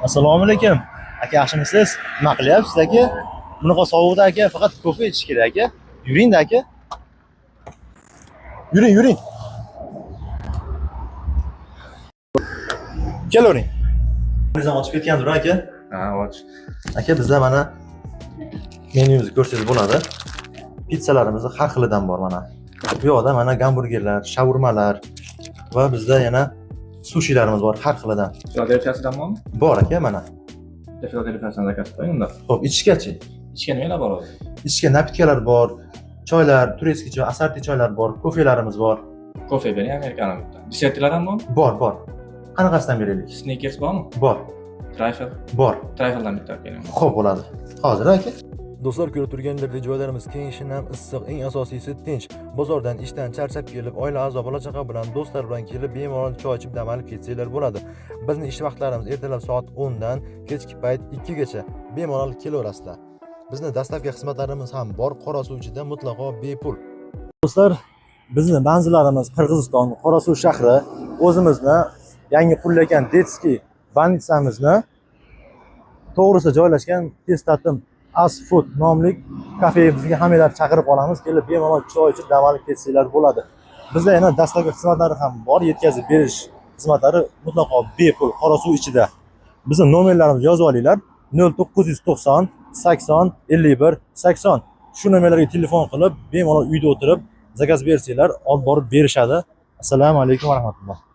Assalomu alaykum. Aka, yaxshimisiz? Nima qilyapsiz aka? Bunaqa sovuqda aka, faqat kofe ichish kerak aka. Yuring-da aka. Yuring. Kelavering. Bizdan ochib ketgandir aka. Ha, och. Aka, bizda mana menyumizni ko'rsangiz bo'ladi. Pitssalarimiz har xilidan bor mana. Bu yoqda mana gamburgerlar, shaurmalar va bizda yana sushilarimiz bor har xilidan. Filadelfiyasidan bormi? Bor aka mana. Filadelfiyasidan zakaz qiling unda. Xo'p, ichishgachi? Ichga nimalar bor o'zi? Ichishga napitkalar bor, choylar, turецкий choy, asorti choylar bor, kofelarimiz bor. Kofe bering amerikani bitta. Desertlar ham bormi? Bor. Qanaqasidan beraylik? Snickers bormi? Bor. Trifle. Bor. Trifledan bitta keling. Xo'p, bo'ladi. Hozir aka. Do'stlar, ko'rib turganlaridek joylarimiz keng, shinam, issiq, eng asosiysi tinch. Bozordan, ishdan charchab kelib, oila a'zo bola-chaqa bilan, do'stlar bilan kelib bemalol choy ichib dam olib ketsanglar bo'ladi. Bizning ish vaqtlarimiz ertalab soat 10 dan kechki payt 2 gacha bemalol kelaverasizlar. Bizning dastlabki xizmatlarimiz ham bor, Qorasuv ichida mutlaqo bepul. Do'stlar, bizning manzillarimiz Qirg'iziston, Qorasuv shahri, o'zimizni yangi qurilgan Detskiy banditsamizni to'g'risida joylashgan Testatim As Food nomli kafemizga hammalar chaqirib olamiz. Kelib bemalol choy ichib dam olib ketsanglar bo'ladi. Bizda yana dastlabki xizmatlari ham bor, yetkazib berish xizmatlari mutlaqo bepul Qorasuv ichida. Bizning nomerlarimizni yozib olinglar. 0990 80 51 80. Shu nomerlarga telefon qilib bemalol uyda o'tirib zakaz bersanglar olib borib berishadi. Assalomu alaykum va rahmatulloh.